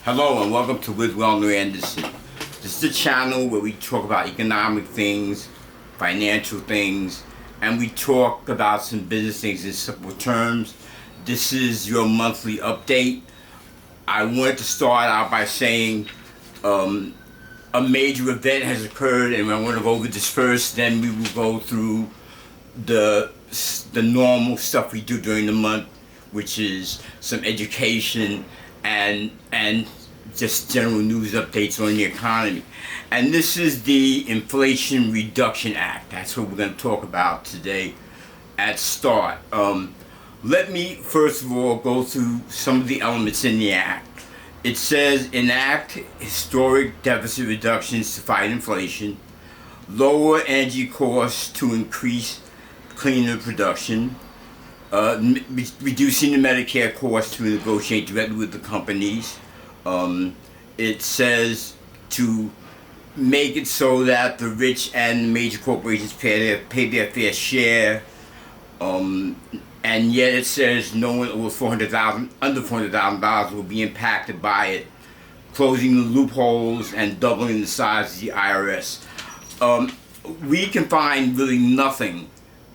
Hello and welcome to With Wellner Anderson. This is a channel where we talk about economic things, financial things, and we talk about some business things in simple terms. This is your monthly update. I wanted to start out by saying a major event has occurred, and I want to go over this first, then we will go through the normal stuff we do during the month, which is some education and just general news updates on the economy. And this is the Inflation Reduction Act. That's what we're going to talk about today at start. Let me first of all go through some of the elements in the act. It says enact historic deficit reductions to fight inflation, lower energy costs to increase cleaner production, reducing the Medicare costs to negotiate directly with the companies. It says to make it so that the rich and major corporations pay their fair share, and yet it says no one over under $400,000 will be impacted by it, closing the loopholes and doubling the size of the IRS. We can find really nothing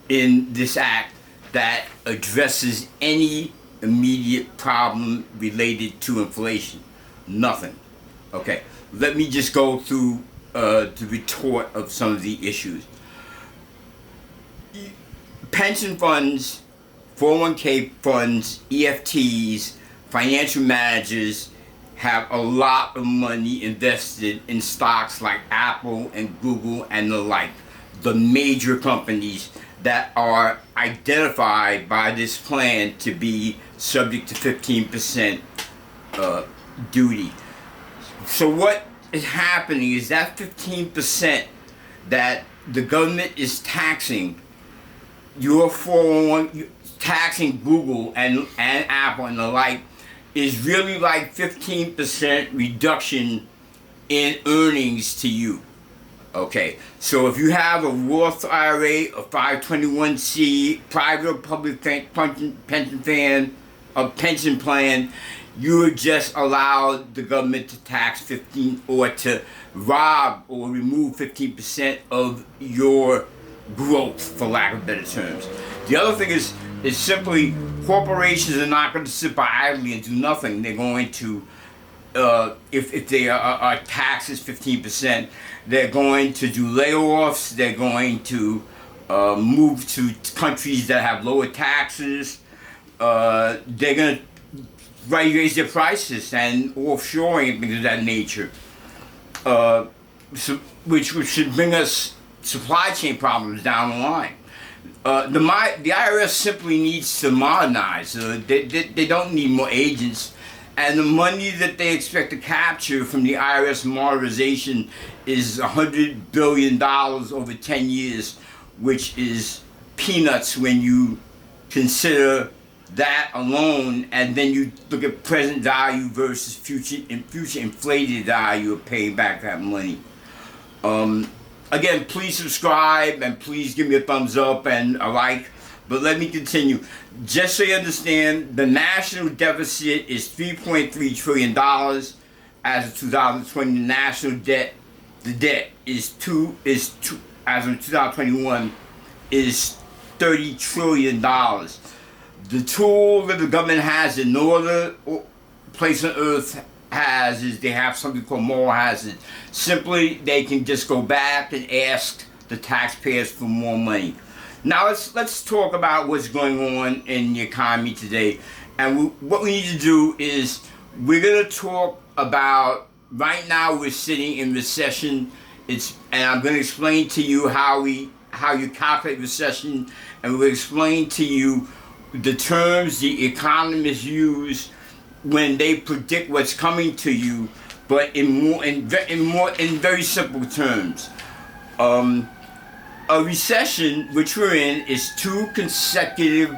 in this act that addresses any immediate problem related to inflation. Nothing. Okay, let me just go through the retort of some of the issues. Pension funds, 401k funds, EFTs, financial managers have a lot of money invested in stocks like Apple and Google and the like, the major companies that are identified by this plan to be subject to 15% duty. So what is happening is that 15% that the government is taxing your 401, taxing Google and Apple and the like, is really like 15% reduction in earnings to you. Okay, so if you have a Roth IRA, a 521c, private or public pension plan, you just allowed the government to tax 15 or to rob or remove 15% of your growth, for lack of better terms. The other thing is simply corporations are not going to sit by idly and do nothing. They're going to, if they are taxed as 15%, they're going to do layoffs. They're going to move to countries that have lower taxes. They're going to raise their prices and offshoring and things of that nature, which should bring us supply chain problems down the line. The IRS simply needs to modernize. They don't need more agents. And the money that they expect to capture from the IRS modernization is $100 billion over 10 years, which is peanuts when you consider that alone, and then you look at present value versus future inflated value of paying back that money. Again, please subscribe and please give me a thumbs up and a like. But let me continue. Just so you understand, the national deficit is $3.3 trillion as of 2020. The national debt, the debt is as of 2021 is $30 trillion. The tool that the government has in no other place on earth has is they have something called moral hazard. Simply, they can just go back and ask the taxpayers for more money. Now let's talk about what's going on in the economy today. And what we need to do is we're going to talk about, right now we're sitting in recession. And I'm going to explain to you how you calculate recession, and we'll explain to you the terms the economists use when they predict what's coming to you, but in very simple terms. A recession, which we're in, is 2 consecutive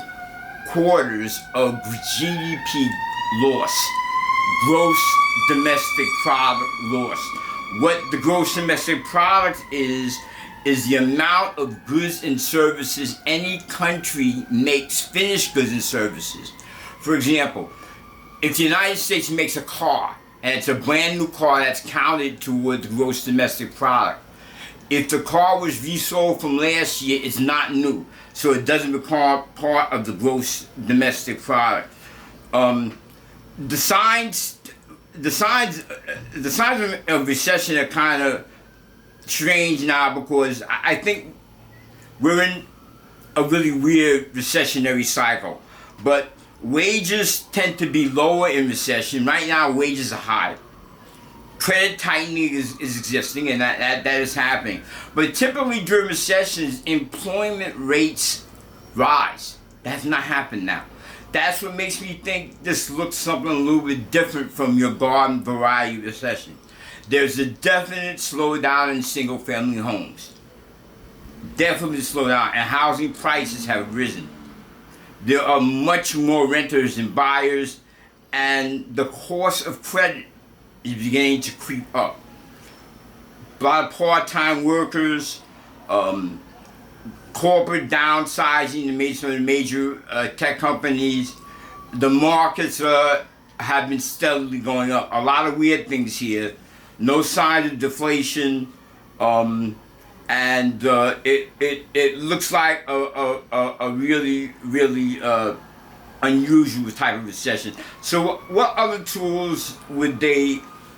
quarters of GDP loss, gross domestic product loss. What the gross domestic product is the amount of goods and services any country makes, finished goods and services. For example, if the United States makes a car, and it's a brand new car that's counted towards gross domestic product. If the car was resold from last year, it's not new, so it doesn't become part of the gross domestic product. The signs of recession are kind of strange now, because I think we're in a really weird recessionary cycle. But wages tend to be lower in recession. Right now, wages are high. Credit tightening is existing, and that is happening. But typically during recessions, employment rates rise. That's not happened now. That's what makes me think this looks something a little bit different from your garden variety recession. There's a definite slowdown in single-family homes. Definitely slowdown, and housing prices have risen. There are much more renters than buyers, and the cost of credit is beginning to creep up. A lot of part-time workers, corporate downsizing in some of the major tech companies. The markets have been steadily going up. A lot of weird things here. No sign of deflation, and it looks like a really unusual type of recession. So what other tools would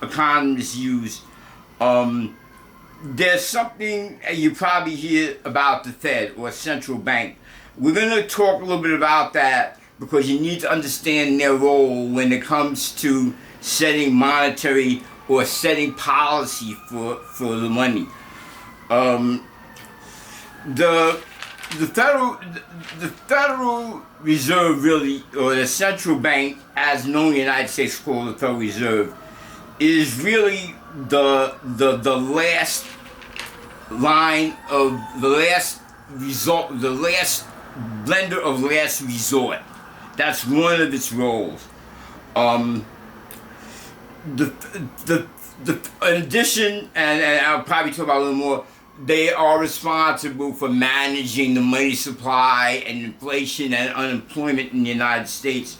economists use? There's something you probably hear about the Fed or central bank. We're going to talk a little bit about that, because you need to understand their role when it comes to setting monetary or setting policy for the money. The Federal Reserve, really, or the central bank, as known in the United States, called the Federal Reserve, is really the last line of the last resort, the last lender of last resort. That's one of its roles. In addition, and I'll probably talk about a little more, they are responsible for managing the money supply and inflation and unemployment in the United States.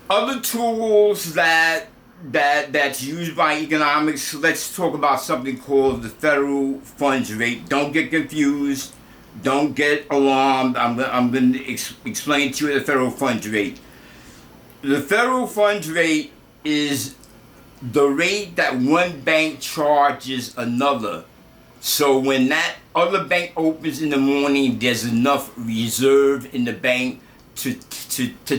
Other tools that's used by economics, let's talk about something called the federal funds rate. Don't get confused. Don't get alarmed. I'm going to explain to you the federal funds rate. The federal funds rate is the rate that one bank charges another. So when that other bank opens in the morning, there's enough reserve in the bank to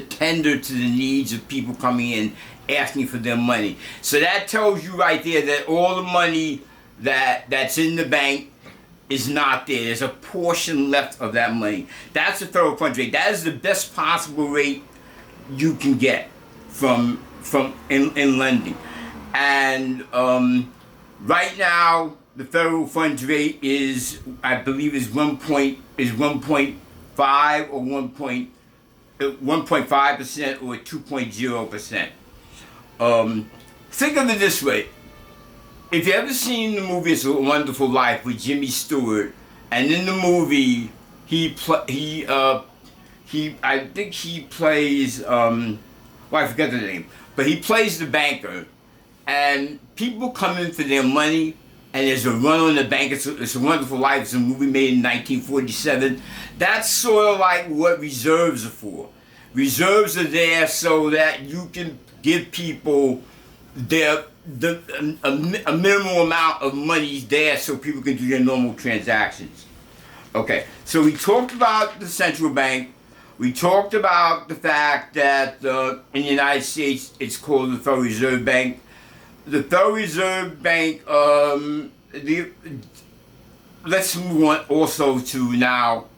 tender to the needs of people coming in asking for their money. So that tells you right there that all the money that's in the bank is not there. There's a portion left of that money. That's the federal funds rate. That is the best possible rate you can get from in lending. And right now the federal funds rate is, I believe, is 1.5 or 1.5% or 2.0%. Think of it this way. If you ever seen the movie It's a Wonderful Life with Jimmy Stewart, and in the movie I think he plays I forget the name, but he plays the banker, and people come in for their money, and there's a run on the bank. It's a Wonderful Life. It's a movie made in 1947. That's sort of like what reserves are for. Reserves are there so that you can give people a minimal amount of money there so people can do their normal transactions. Okay, so we talked about the central bank. We talked about the fact that in the United States it's called the Federal Reserve Bank. The Federal Reserve Bank, let's move on also to now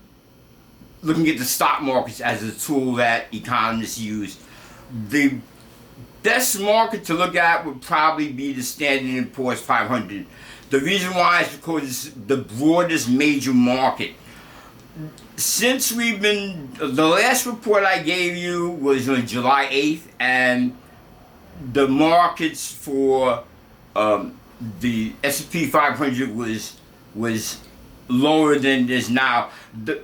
looking at the stock markets as a tool that economists use. The best market to look at would probably be the Standard & Poor's 500. The reason why is because it's the broadest major market. Since the last report I gave you was on July 8th, and the markets for the S&P 500 was lower than it is now.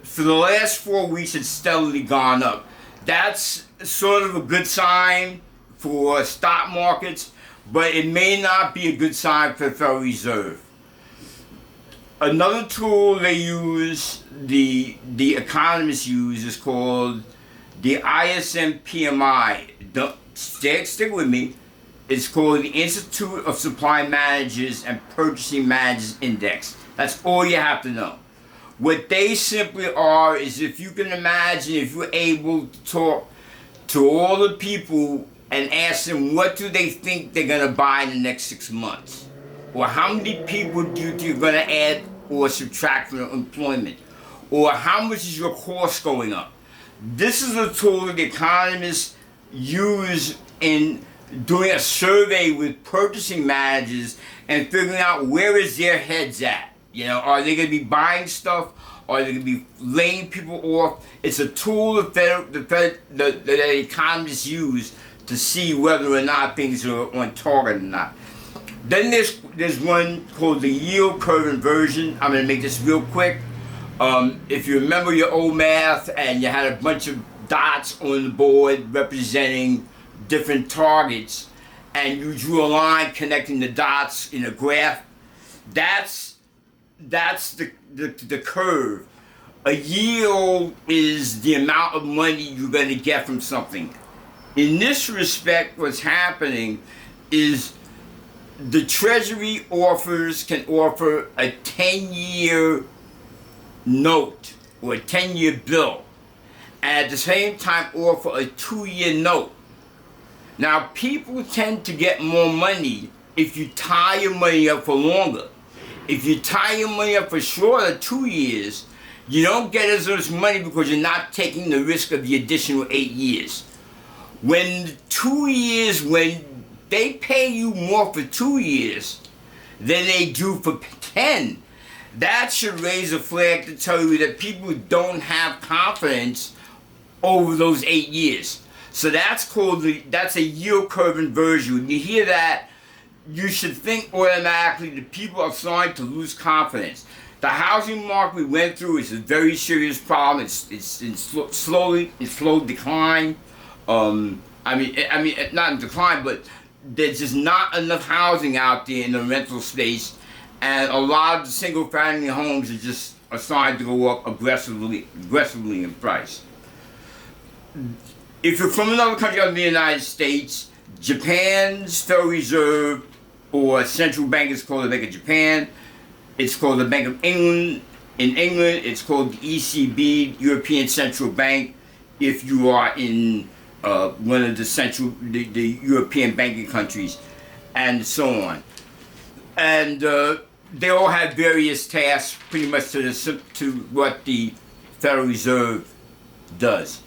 For the last 4 weeks, it's steadily gone up. That's sort of a good sign for stock markets. but it may not be a good sign for the Federal Reserve. Another tool they use, the economists use, is called the ISM PMI. Stick with me. It's called the Institute of Supply Managers and Purchasing Managers Index. That's all you have to know. What they simply are is, if you can imagine, if you're able to talk to all the people and ask them what do they think they're going to buy in the next 6 months, or how many people do you think you're going to add or subtract from employment, or how much is your cost going up. This is a tool that economists use in doing a survey with purchasing managers and figuring out where is their heads at. You know, are they going to be buying stuff? Are they going to be laying people off? It's a tool that economists use to see whether or not things are on target or not. Then there's one called the yield curve inversion. I'm going to make this real quick. If you remember your old math and you had a bunch of dots on the board representing different targets, and you drew a line connecting the dots in a graph, that's the curve. A yield is the amount of money you're going to get from something. In this respect, what's happening is the Treasury can offer a 10-year note or a 10-year bill, and at the same time offer a 2-year note. Now, people tend to get more money if you tie your money up for longer. If you tie your money up for shorter, 2 years, you don't get as much money because you're not taking the risk of the additional 8 years. When 2 years, when they pay you more for 2 years than they do for 10, that should raise a flag to tell you that people don't have confidence over those 8 years. So that's a yield curve inversion. When you hear that, you should think automatically that people are starting to lose confidence. The housing market we went through is a very serious problem. It's in slow decline. I mean, not in decline, but there's just not enough housing out there in the rental space, and a lot of the single-family homes are starting to go up aggressively in price. If you're from another country other than the United States, Japan's Federal Reserve or central bank is called the Bank of Japan. It's called the Bank of England. In England, it's called the ECB, European Central Bank, if you are in one of the European banking countries, and so on. And they all have various tasks, pretty much to what the Federal Reserve does.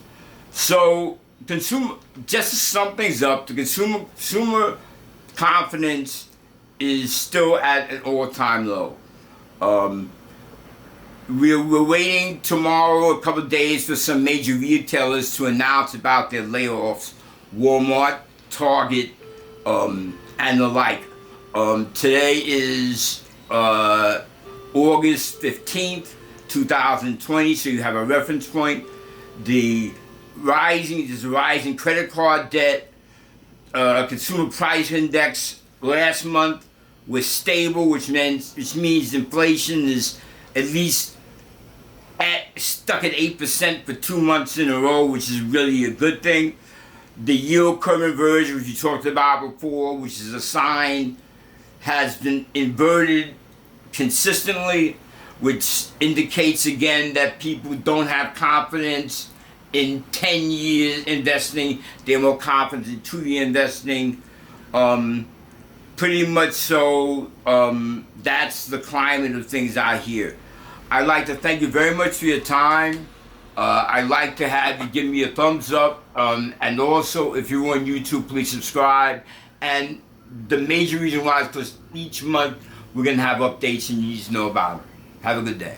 So, just to sum things up, the consumer confidence is still at an all-time low. We're waiting tomorrow, a couple of days, for some major retailers to announce about their layoffs. Walmart, Target, and the like. Today is August 15th, 2020, so you have a reference point. There's a rising credit card debt. Consumer price index last month was stable, which means inflation is at least stuck at 8% for 2 months in a row, which is really a good thing. The yield curve inversion, which you talked about before, which is a sign, has been inverted consistently, which indicates again that people don't have confidence in 10 years investing. They're more confident in 2-year investing. Pretty much so, that's the climate of things out here. I'd like to thank you very much for your time. I'd like to have you give me a thumbs up, and also if you're on YouTube, please subscribe. And the major reason why is because each month we're going to have updates and you need to know about them. Have a good day.